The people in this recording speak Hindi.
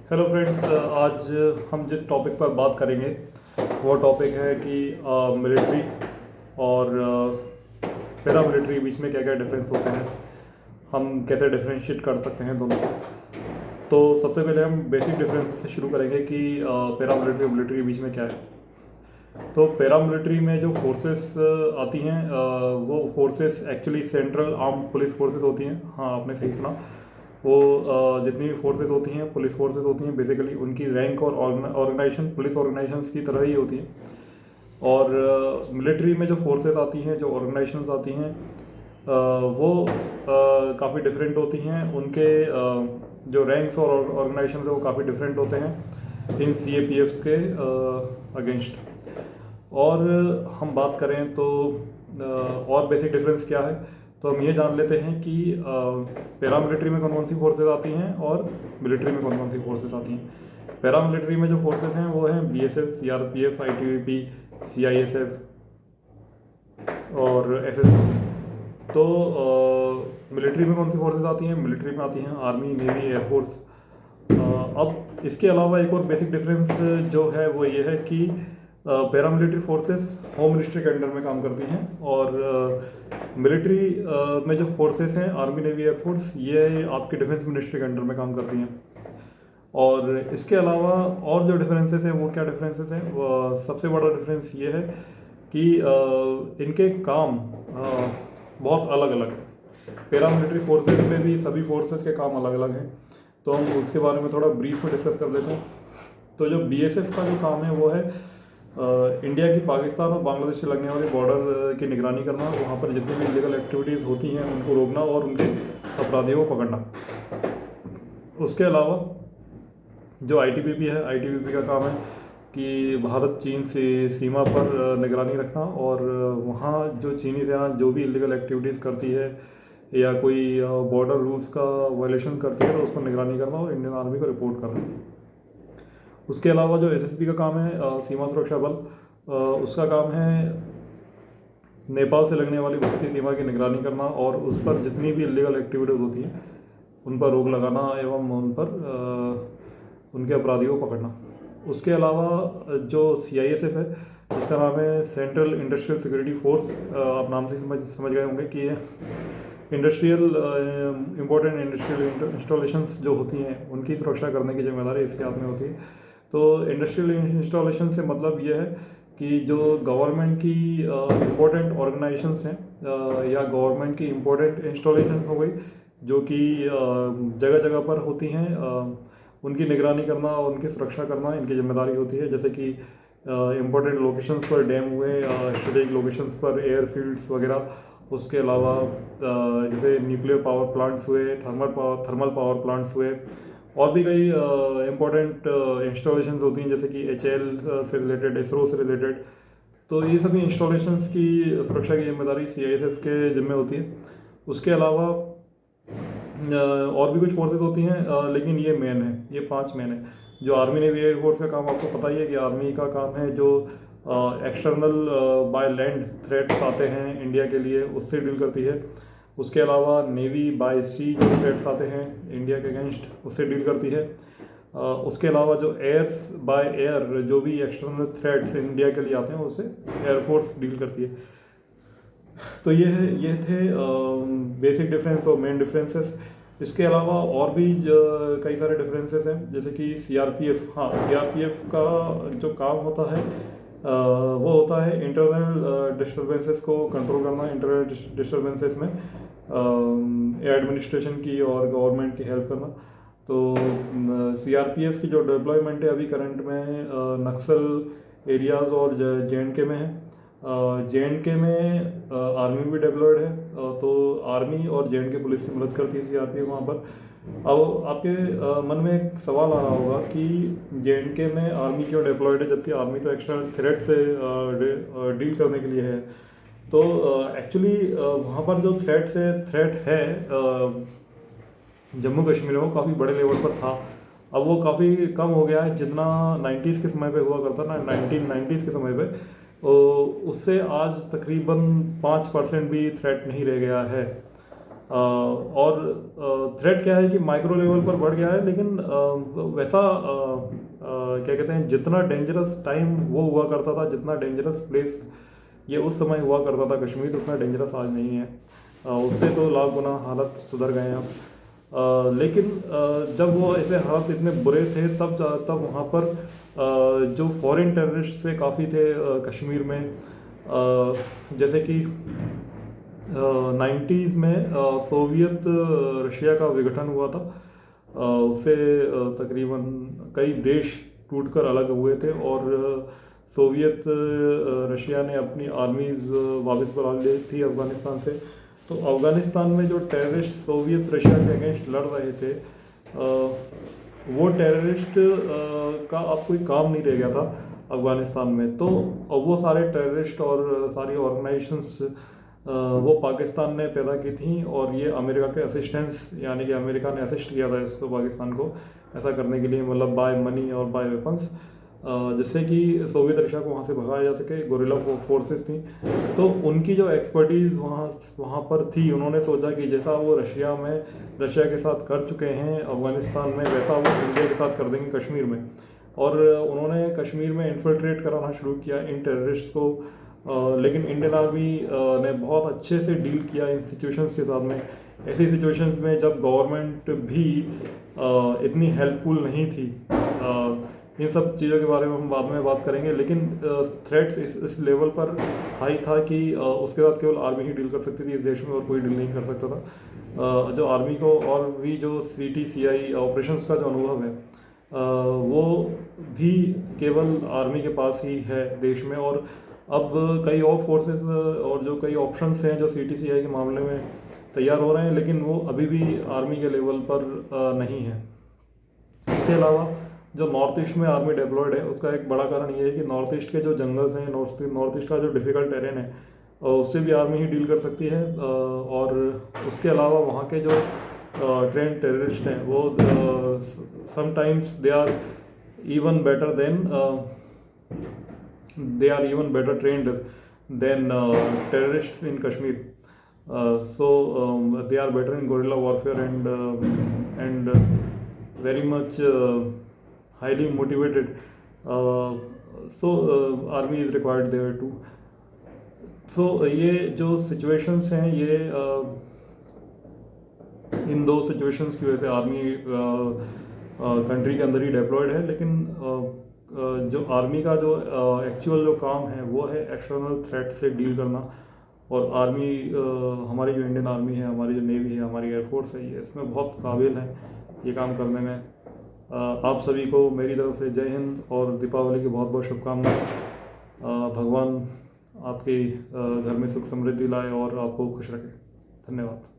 हेलो फ्रेंड्स, आज हम जिस टॉपिक पर बात करेंगे वो टॉपिक है कि मिलिट्री और पैरा मिलिट्री के बीच में क्या क्या डिफरेंस होते हैं, हम कैसे डिफरेंशिएट कर सकते हैं दोनों को। तो सबसे पहले हम बेसिक डिफरेंस से शुरू करेंगे कि पैरा मिलिट्री और मिलिट्री के बीच में क्या है। तो पैरा मिलिट्री में जो फोर्सेस आती हैं, वो forces actually central arm police forces होती हैं। हाँ, आपने सही सुना। वो जितनी भी फोर्सेस होती हैं, पुलिस फोर्सेस होती हैं, बेसिकली उनकी रैंक और ऑर्गेनाइजेशन पुलिस ऑर्गेनाइजेशंस की तरह ही होती हैं। और मिलिट्री में जो फोर्सेस आती हैं, जो ऑर्गेनाइजेशंस आती हैं, वो काफ़ी डिफरेंट होती हैं। उनके जो रैंक्स और ऑर्गेनाइजेशन है वो काफ़ी डिफरेंट होते हैं इन CAPFs के अगेंस्ट। और हम बात करें तो और बेसिक डिफरेंस क्या है, तो हम ये जान लेते हैं कि पैरा मिलिट्री में कौन कौन सी फोर्सेस आती हैं और मिलिट्री में कौन कौन सी फोर्सेस आती हैं। पैरा मिलिट्री में जो फोर्सेस हैं वो हैं BSF, CRPF, ITBP, CISF और SSB। तो मिलिट्री में कौन सी फोर्सेस आती हैं? मिलिट्री में आती हैं आर्मी, नेवी, एयरफोर्स। अब इसके अलावा एक और बेसिक डिफरेंस जो है वो ये है कि para military forces home ministry के अंडर में काम करती हैं और मिलिट्री में जो फोर्सेस हैं आर्मी, नेवी, एयरफोर्स, ये आपके डिफेंस मिनिस्ट्री के अंडर में काम करती हैं। और इसके अलावा और जो डिफरेंसेस हैं वो क्या डिफरेंसेस हैं, सबसे बड़ा डिफरेंस ये है कि इनके काम बहुत अलग अलग हैं। पैरा मिलिट्री फोर्सेस में भी सभी फोर्सेस के काम अलग अलग हैं, तो हम उसके बारे में थोड़ा ब्रीफ में डिस्कस कर लेते हैं। तो जो BSF का जो काम है वो है इंडिया की पाकिस्तान और बांग्लादेश से लगने वाले बॉर्डर की निगरानी करना, वहाँ पर जितनी भी इलीगल एक्टिविटीज़ होती हैं उनको रोकना और उनके अपराधियों को पकड़ना। उसके अलावा जो ITBP है, ITBP का काम है कि भारत चीन से सीमा पर निगरानी रखना और वहाँ जो चीनी सेना जो भी इलीगल एक्टिविटीज़ करती है या कोई बॉर्डर रूल्स का वायलेशन करती है तो उस पर निगरानी करना और इंडियन आर्मी को रिपोर्ट करना। उसके अलावा जो SSB का काम है, सीमा सुरक्षा बल, उसका काम है नेपाल से लगने वाली भारतीय सीमा की निगरानी करना और उस पर जितनी भी इलीगल एक्टिविटीज़ होती हैं उन पर रोक लगाना एवं उन पर उनके अपराधियों को पकड़ना। उसके अलावा जो CISF है, जिसका नाम है सेंट्रल इंडस्ट्रियल सिक्योरिटी फोर्स, आप नाम से समझ गए होंगे कि ये इंडस्ट्रियल इम्पोर्टेंट इंडस्ट्रियल इंस्टॉलेशंस जो होती हैं उनकी सुरक्षा करने की जिम्मेदारी इसके हाथ में होती है। तो इंडस्ट्रियल इंस्टॉलेशन से मतलब ये है कि जो गवर्नमेंट की इम्पोर्टेंट ऑर्गेनाइजेशंस हैं या गवर्नमेंट की इम्पोर्टेंट इंस्टॉलेशंस हो गई जो कि जगह जगह पर होती हैं, उनकी निगरानी करना और उनकी सुरक्षा करना इनकी जिम्मेदारी होती है। जैसे कि इम्पोर्टेंट लोकेशंस पर डैम हुए, स्ट्रेटेजिक लोकेशंस पर एयरफील्ड्स वगैरह। उसके अलावा जैसे न्यूक्लियर पावर प्लांट्स हुए, थर्मल पावर प्लांट्स हुए, और भी कई इम्पोर्टेंट इंस्टॉलेशंस होती हैं जैसे कि HAL से रिलेटेड, इसरो से रिलेटेड। तो ये सभी इंस्टॉलेशंस की सुरक्षा की जिम्मेदारी CISF के जिम्मे होती है। उसके अलावा और भी कुछ फोर्सेस होती हैं, लेकिन ये मेन है, ये 5 मेन है। जो आर्मी, नेवी, एयरफोर्स का काम आपको पता ही है कि आर्मी का काम है जो एक्सटर्नल बाय लैंड थ्रेट्स आते हैं इंडिया के लिए, उससे डील करती है। उसके अलावा नेवी बाय सी जो थ्रेट्स आते हैं इंडिया के अगेंस्ट, उससे डील करती है। उसके अलावा जो एयर्स बाय एयर जो भी एक्सटर्नल थ्रेट्स इंडिया के लिए आते हैं उससे एयरफोर्स डील करती है। तो ये थे बेसिक डिफरेंस और मेन डिफरेंसेस। इसके अलावा और भी कई सारे डिफरेंसेस हैं जैसे कि CRPF। हाँ, CRPF का जो काम होता है वो होता है इंटरनल डिस्टर्बेंसेस को कंट्रोल करना। इंटरनल डिस्टर्बेंसेस में एडमिनिस्ट्रेशन की और गवर्नमेंट की हेल्प करना। तो CRPF की जो डिप्लॉयमेंट है अभी करंट में नक्सल एरियाज़ और JNK में है। JNK में आर्मी भी डिप्लॉयड है, तो आर्मी और JNK पुलिस की मदद करती है CRPF वहाँ पर। अब आपके मन में एक सवाल आ रहा होगा कि JNK में आर्मी क्यों डिप्लॉयड है जबकि आर्मी तो एक्सटर्नल थ्रेट से डील करने के लिए है। तो एक्चुअली वहाँ पर जो थ्रेट है जम्मू कश्मीर में, वो काफ़ी बड़े लेवल पर था। अब वो काफ़ी कम हो गया है, जितना 90s के समय पे हुआ करता ना, 1990s के समय पे, उससे आज तकरीबन 5% भी थ्रेट नहीं रह गया है। और थ्रेट क्या है कि माइक्रो लेवल पर बढ़ गया है, लेकिन वैसा क्या कहते हैं, जितना डेंजरस टाइम वो हुआ करता था, जितना डेंजरस प्लेस ये उस समय हुआ करता था कश्मीर, उतना डेंजरस आज नहीं है। उससे तो लाख गुना हालत सुधर गए हैं अब। लेकिन जब वो ऐसे हालात इतने बुरे थे, तब वहाँ पर जो फॉरेन टेररिस्ट से काफ़ी थे कश्मीर में। जैसे कि 90s में सोवियत रशिया का विघटन हुआ था। उससे तकरीबन कई देश टूटकर अलग हुए थे, और सोवियत रशिया ने अपनी आर्मीज़ वापस बुला ली थी अफ़गानिस्तान से। तो अफ़गानिस्तान में जो टेररिस्ट सोवियत रशिया के अगेंस्ट लड़ रहे थे, वो टेररिस्ट का अब कोई काम नहीं रह गया था अफ़गानिस्तान में। तो अब वो सारे टेररिस्ट और सारी ऑर्गेनाइजेशंस वो पाकिस्तान ने पैदा की थी, और ये अमेरिका के असिस्टेंस, यानी कि अमेरिका ने असिस्ट किया था इसको, पाकिस्तान को ऐसा करने के लिए, मतलब बाय मनी और बाय वेपन्स, जिससे कि सोवियत रशिया को वहाँ से भगाया जा सके। गोरिल्ला फोर्सेस थी, तो उनकी जो एक्सपर्टीज़ वहाँ पर थी, उन्होंने सोचा कि जैसा वो रशिया के साथ कर चुके हैं अफ़गानिस्तान में, वैसा वो इंडिया के साथ कर देंगे कश्मीर में। और उन्होंने कश्मीर में इन्फिल्ट्रेट कराना शुरू किया इन टेररिस्ट को। लेकिन इंडियन आर्मी ने बहुत अच्छे से डील किया इन सिचुएशंस के साथ में। ऐसी सिचुएशंस में जब गवर्नमेंट भी इतनी हेल्पफुल नहीं थी, इन सब चीज़ों के बारे में हम बाद में बात करेंगे, लेकिन थ्रेट्स इस लेवल पर हाई था कि उसके साथ केवल आर्मी ही डील कर सकती थी इस देश में, और कोई डील नहीं कर सकता था। जो आर्मी को और भी जो CTCI ऑपरेशंस का जो अनुभव है, वो भी केवल आर्मी के पास ही है देश में। और अब कई और फोर्सेस और जो कई ऑप्शंस हैं जो CTCI के मामले में तैयार हो रहे हैं, लेकिन वो अभी भी आर्मी के लेवल पर नहीं है। इसके अलावा जो नॉर्थ ईस्ट में आर्मी डिप्लॉयड है, उसका एक बड़ा कारण ये है कि नॉर्थ ईस्ट के जो जंगल्स हैं, नॉर्थ ईस्ट का जो डिफ़िकल्ट टेरेन है, उससे भी आर्मी ही डील कर सकती है। और उसके अलावा वहाँ के जो ट्रेन टेररिस्ट हैं, वो sometimes even better than they are even better trained than terrorists in Kashmir. So they are better in guerrilla warfare, and very much highly motivated. So army is required there too. So ये जो situations हैं, ये इन दो सिचुएशंस की वजह से आर्मी कंट्री के अंदर ही डिप्लॉयड है। लेकिन जो आर्मी का जो एक्चुअल जो काम है, वो है एक्सटर्नल थ्रेट से डील करना। और आर्मी, हमारी जो इंडियन आर्मी है, हमारी जो नेवी है, हमारी एयरफोर्स है, ये इसमें बहुत काबिल है ये काम करने में। आप सभी को मेरी तरफ से जय हिंद और दीपावली की बहुत बहुत शुभकामनाएं। भगवान आपके घर में सुख समृद्धि लाए और आपको खुश रखे। धन्यवाद।